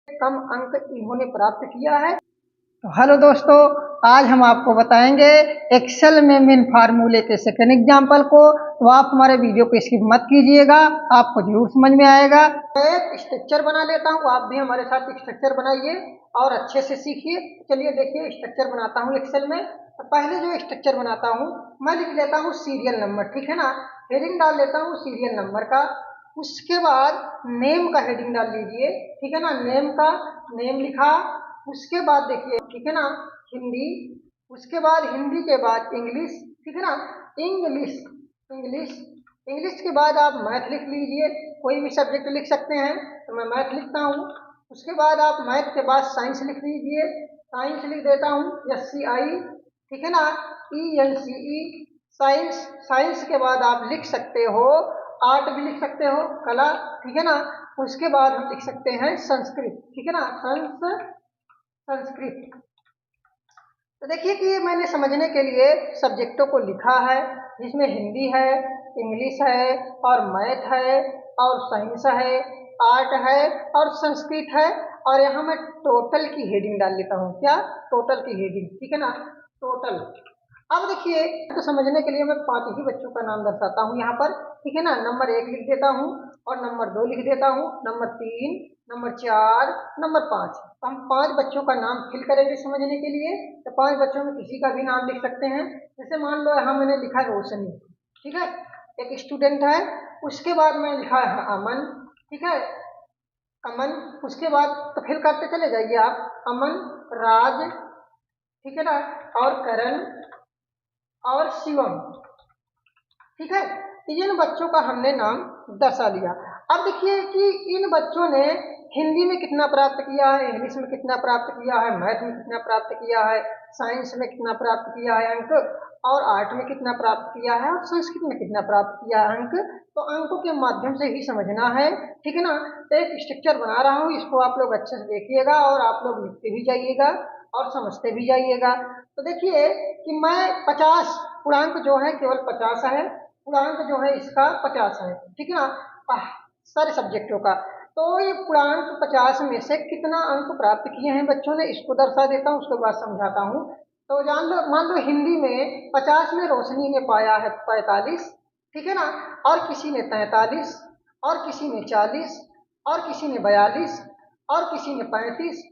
कम अंक इन्होंने प्राप्त किया है। तो हेलो दोस्तों, आज हम आपको बताएंगे एक्सेल में मेन फार्मूले के सेकंड एग्जाम्पल को। तो आप हमारे वीडियो को स्किप मत कीजिएगा, आपको जरूर समझ में आएगा। मैं एक स्ट्रक्चर बना लेता हूँ, आप भी हमारे साथ एक स्ट्रक्चर बनाइए और अच्छे से सीखिए। चलिए देखिए, स्ट्रक्चर बनाता हूँ एक्सेल में। तो पहले जो स्ट्रक्चर बनाता हूँ मैं लिख लेता हूँ सीरियल नंबर, ठीक है ना। हेडिंग डाल लेता हूँ सीरियल नंबर का। उसके बाद नेम का हेडिंग डाल लीजिए, ठीक है ना। नेम का नेम लिखा। उसके बाद देखिए, ठीक है ना, हिंदी। उसके बाद हिंदी के बाद इंग्लिश, ठीक है ना। इंग्लिश इंग्लिश इंग्लिश के बाद आप मैथ लिख लीजिए, कोई भी सब्जेक्ट लिख सकते हैं, तो मैं मैथ लिखता हूँ। उसके बाद आप मैथ के बाद साइंस लिख लीजिए, साइंस लिख देता हूँ SCI, ठीक है ना, ENCE साइंस। साइंस के बाद आप लिख सकते हो आर्ट भी लिख सकते हो, कला, ठीक है ना। उसके बाद हम लिख सकते हैं संस्कृत, ठीक है ना, संस्कृत। तो देखिए कि मैंने समझने के लिए सब्जेक्टों को लिखा है, जिसमें हिंदी है, इंग्लिश है और मैथ है और साइंस है, आर्ट है और संस्कृत है। और यहाँ मैं टोटल की हेडिंग डाल लेता हूँ। क्या? टोटल की हेडिंग, ठीक है ना, टोटल। अब देखिए, तो समझने के लिए मैं 5 ही बच्चों का नाम दर्शाता हूँ यहाँ पर, ठीक है ना। नंबर 1 लिख देता हूँ और नंबर 2 लिख देता हूँ, नंबर 3, नंबर 4, नंबर 5। तो हम 5 बच्चों का नाम फिल करेंगे समझने के लिए। तो 5 बच्चों में किसी का भी नाम लिख सकते हैं। जैसे मान लो यहाँ मैंने लिखा रोशनी, ठीक है, एक स्टूडेंट है। उसके बाद मैं लिखा है अमन, ठीक है, अमन। उसके बाद तो फिर करते चले जाइए आप, अमन, राज, ठीक है ना, और करण और शिवम, ठीक है। इन बच्चों का हमने नाम दर्शा दिया। अब देखिए कि इन बच्चों ने हिंदी में कितना प्राप्त किया है, इंग्लिश में कितना प्राप्त किया है, मैथ में कितना प्राप्त किया है, साइंस में कितना प्राप्त किया है अंक, और आर्ट में कितना प्राप्त किया है, और संस्कृत में कितना प्राप्त किया है अंक। तो अंकों के माध्यम से ही समझना है, ठीक है ना। तो एक स्ट्रक्चर बना रहा हूँ, इसको आप लोग अच्छे से देखिएगा और आप लोग लिखते भी जाइएगा और समझते भी जाइएगा। तो देखिए कि मैं 50 पूर्णांक जो है केवल 50 है, पूर्णांक जो है इसका 50 है, ठीक है ना, सारे सब्जेक्टों का। तो ये पूर्णांक 50 में से कितना अंक प्राप्त किए हैं बच्चों ने, इसको दर्शा देता हूँ, उसके बाद समझाता हूँ। तो जान लो, मान लो हिंदी में 50 में रोशनी ने पाया है 45, ठीक है ना, और किसी ने 43, और किसी ने 40, और किसी ने 42, और किसी ने 35।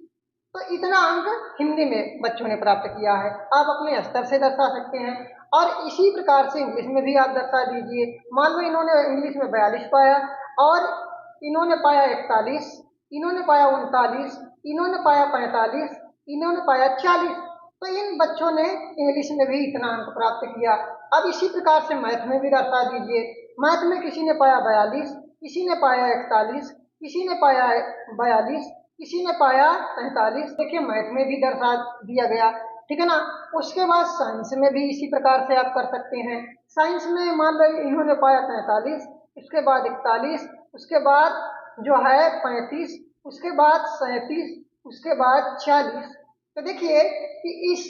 तो इतना अंक हिंदी में बच्चों ने प्राप्त किया है। आप अपने स्तर से दर्शा सकते हैं। और इसी प्रकार से इंग्लिश में भी आप दर्शा दीजिए। मान लो इन्होंने इंग्लिश में 42 पाया, और इन्होंने पाया 41, इन्होंने पाया 39, इन्होंने पाया 45, इन्होंने पाया 40। तो इन बच्चों ने इंग्लिश में भी इतना अंक प्राप्त किया। अब इसी प्रकार से मैथ में भी दर्शा दीजिए। मैथ में किसी ने पाया 42, किसी ने पाया 41, किसी ने पाया 42, किसी ने पाया 45। देखिए मैथ में भी दर्शा दिया गया, ठीक है ना। उसके बाद साइंस में भी इसी प्रकार से आप कर सकते हैं। साइंस में मान लो इन्होंने पाया 43, उसके बाद 41, उसके बाद जो है 35, उसके बाद 37, उसके बाद 40। तो देखिए कि इस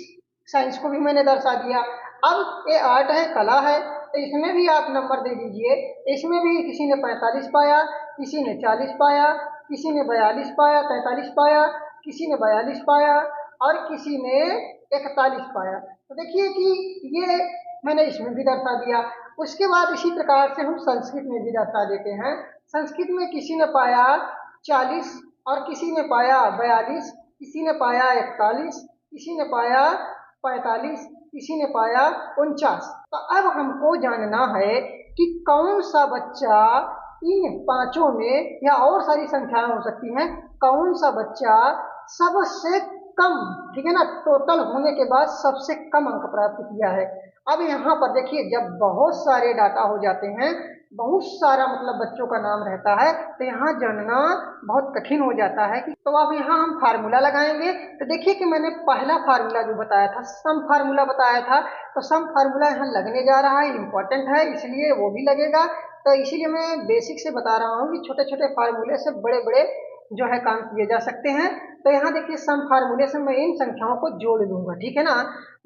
साइंस को भी मैंने दर्शा दिया। अब ये आर्ट है, कला है, तो इसमें भी आप नंबर दे दीजिए। इसमें भी किसी ने 45 पाया, किसी ने 40 पाया, किसी ने 42 पाया, 43 पाया, किसी ने 42 पाया, और किसी ने 41 पाया। तो देखिए कि ये मैंने इसमें भी दर्शा दिया। उसके बाद इसी प्रकार से हम संस्कृत में भी दर्शा देते हैं। संस्कृत में किसी ने पाया 40, और किसी ने पाया 42, किसी ने पाया 41, किसी ने पाया 45, किसी ने पाया 49। तो अब हमको जानना है कि कौन सा बच्चा इन पांचों में, या और सारी संख्याएं हो सकती हैं, कौन सा बच्चा सबसे कम, ठीक है ना, टोटल होने के बाद सबसे कम अंक प्राप्त किया है। अब यहाँ पर देखिए, जब बहुत सारे डाटा हो जाते हैं, बहुत सारा मतलब बच्चों का नाम रहता है, तो यहाँ जानना बहुत कठिन हो जाता है। कि तो अब यहाँ हम फार्मूला लगाएंगे। तो देखिए कि मैंने पहला फार्मूला जो बताया था, सम फार्मूला बताया था, तो सम फार्मूला यहाँ लगने जा रहा है, इंपॉर्टेंट है, इसलिए वो भी लगेगा। तो इसीलिए मैं बेसिक से बता रहा हूँ कि छोटे छोटे फार्मूले से बड़े बड़े जो है काम किए जा सकते हैं। तो यहाँ देखिए, सम फार्मूले से मैं इन संख्याओं को जोड़ लूंगा, ठीक है ना।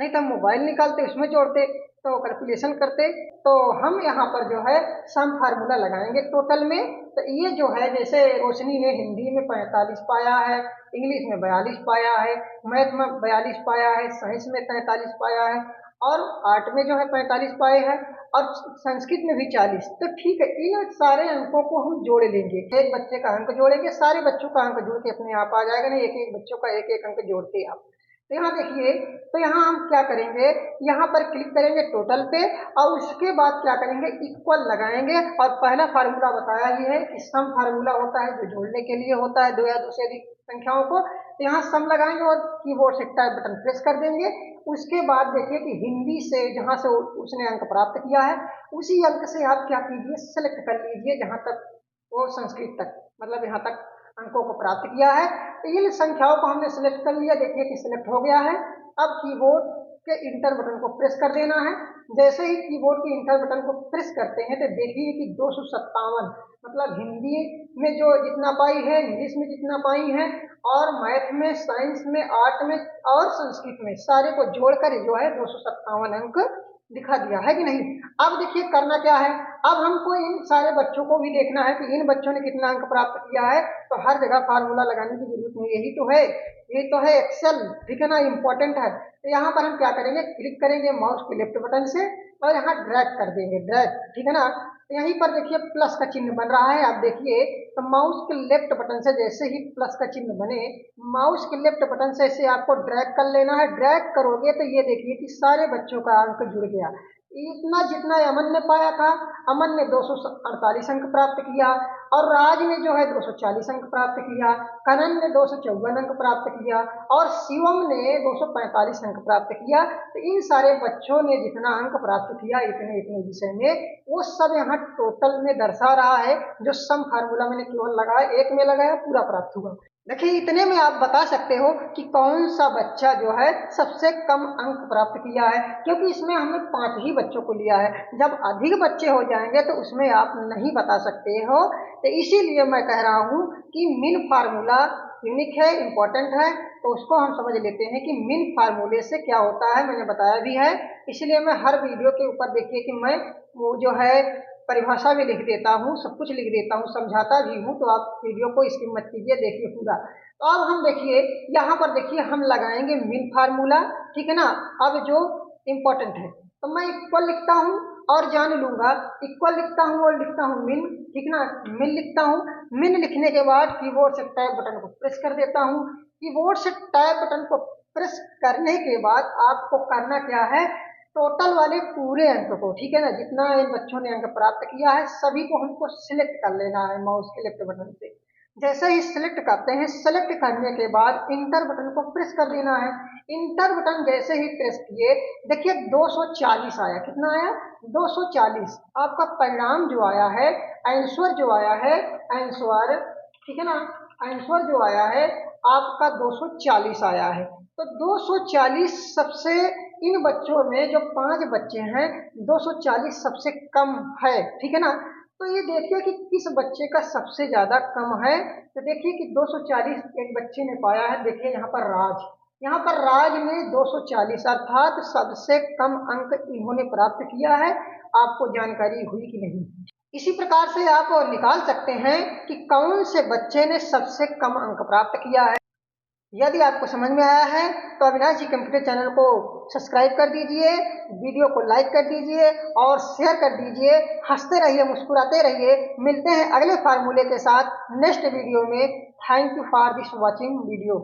नहीं तो हम मोबाइल निकालते उसमें जोड़ते, तो कैलकुलेशन करते तो हम यहाँ पर जो है सम फार्मूला लगाएंगे टोटल में। तो ये जो है जैसे रोशनी ने हिंदी में 45 पाया है, इंग्लिश में 42 पाया है, मैथ में 42 पाया है, साइंस में 43 पाया है और आर्ट में जो है 45 पाए हैं और संस्कृत में भी 40। तो ठीक है, इन सारे अंकों को हम जोड़ लेंगे। एक बच्चे का अंक जोड़ेंगे, सारे बच्चों का अंक जोड़ के अपने आप आ जाएगा, नहीं एक एक बच्चों का एक एक अंक जोड़ते आप। तो यहाँ देखिए, तो यहाँ हम क्या करेंगे, यहाँ पर क्लिक करेंगे टोटल पे और उसके बाद क्या करेंगे, इक्वल लगाएंगे। और पहला फार्मूला बताया ही है कि सम फार्मूला होता है जो जोड़ने के लिए होता है दो या दो से अधिक संख्याओं को। तो यहाँ सम लगाएंगे और कीबोर्ड से टाइप बटन प्रेस कर देंगे। उसके बाद देखिए कि हिंदी से जहाँ से उसने अंक प्राप्त किया है उसी अंक से आप क्या कीजिए, सेलेक्ट कर लीजिए जहाँ तक वो संस्कृत तक, मतलब यहाँ तक अंकों को प्राप्त किया है। तो इन संख्याओं को हमने सिलेक्ट कर लिया, देखिए कि सिलेक्ट हो गया है। अब कीबोर्ड के इंटर बटन को प्रेस कर देना है। जैसे ही कीबोर्ड के इंटर बटन को प्रेस करते हैं तो देखिए कि 257, मतलब हिंदी में जो जितना पाई है, इंग्लिश में जितना पाई है और मैथ में, साइंस में, आर्ट में और संस्कृत में सारे को जोड़कर जो है 257 अंक दिखा दिया है कि नहीं। अब देखिए करना क्या है, अब हमको इन सारे बच्चों को भी देखना है कि इन बच्चों ने कितना अंक प्राप्त किया है। तो हर जगह फार्मूला लगाने की जरूरत नहीं, यही तो है एक्सेल, ठीक है ना, इंपॉर्टेंट है। तो यहाँ पर हम क्या करेंगे, क्लिक करेंगे माउस के लेफ्ट बटन से और यहाँ ड्रैग कर देंगे, ड्रैग, ठीक है ना। तो यहीं पर देखिए प्लस का चिन्ह बन रहा है, आप देखिए। तो माउस के लेफ्ट बटन से जैसे ही प्लस का चिन्ह बने, माउस के लेफ्ट बटन से इसे आपको ड्रैग कर लेना है। ड्रैग करोगे तो ये देखिए कि सारे बच्चों का अंक जुड़ गया। इतना जितना अमन ने पाया था, अमन ने 248 अंक प्राप्त किया और राज ने जो है 240 अंक प्राप्त किया, कनन ने 254 अंक प्राप्त किया और शिवम ने 245 अंक प्राप्त किया। तो इन सारे बच्चों ने जितना अंक प्राप्त किया इतने इतने विषय में, वो सब यहाँ टोटल में दर्शा रहा है। जो सम फार्मूला मैंने केवल लगाया, एक में लगाया, पूरा प्राप्त हुआ। देखिए इतने में आप बता सकते हो कि कौन सा बच्चा जो है सबसे कम अंक प्राप्त किया है, क्योंकि इसमें हमने 5 ही बच्चों को लिया है। जब अधिक बच्चे हो जाएंगे तो उसमें आप नहीं बता सकते हो। तो इसीलिए मैं कह रहा हूँ कि मिन फार्मूला यूनिक है, इम्पोर्टेंट है। तो उसको हम समझ लेते हैं कि मिन फार्मूले से क्या होता है, मैंने बताया भी है। इसलिए मैं हर वीडियो के ऊपर देखिए कि मैं वो जो है परिभाषा भी लिख देता हूँ, सब कुछ लिख देता हूँ, समझाता भी हूँ। तो आप वीडियो को स्किप मत कीजिए, देखिए पूरा। तो अब हम देखिए यहाँ पर देखिए हम लगाएंगे मिन फार्मूला, ठीक है ना। अब जो इम्पोर्टेंट है तो मैं इक्वल लिखता हूँ और जान लूंगा, इक्वल लिखता हूँ और लिखता हूँ मिन, ठीक ना, मिन लिखता हूँ। मिन लिखने के बाद कीबोर्ड से टैब बटन को प्रेस कर देता हूँ। कीबोर्ड से टैब बटन को प्रेस करने के बाद आपको करना क्या है, टोटल वाले पूरे अंक को, ठीक है ना, जितना इन बच्चों ने अंक प्राप्त किया है सभी को हमको सिलेक्ट कर लेना है माउस के लेफ्ट बटन से। जैसे ही सिलेक्ट करते हैं, सिलेक्ट करने के बाद इंटर बटन को प्रेस कर देना है। इंटर बटन जैसे ही प्रेस किए, देखिए 240 आया। कितना आया, 240। आपका परिणाम जो आया है, आंसर जो आया है, आंसर, ठीक है ना, आंसर जो आया है आपका 240 आया है। तो 240 सबसे, इन बच्चों में जो 5 बच्चे हैं 240 सबसे कम है, ठीक है ना। तो ये देखिए कि किस बच्चे का सबसे ज्यादा कम है। तो देखिए कि 240 एक बच्चे ने पाया है, देखिए यहाँ पर राज, यहाँ पर राज ने 240 अर्थात सबसे कम अंक इन्होंने प्राप्त किया है। आपको जानकारी हुई कि नहीं। इसी प्रकार से आप निकाल सकते हैं कि कौन से बच्चे ने सबसे कम अंक प्राप्त किया है। यदि आपको समझ में आया है तो अविनाश जी कंप्यूटर चैनल को सब्सक्राइब कर दीजिए, वीडियो को लाइक कर दीजिए और शेयर कर दीजिए। हंसते रहिए, मुस्कुराते रहिए। मिलते हैं अगले फार्मूले के साथ नेक्स्ट वीडियो में। Thank you for this watching video.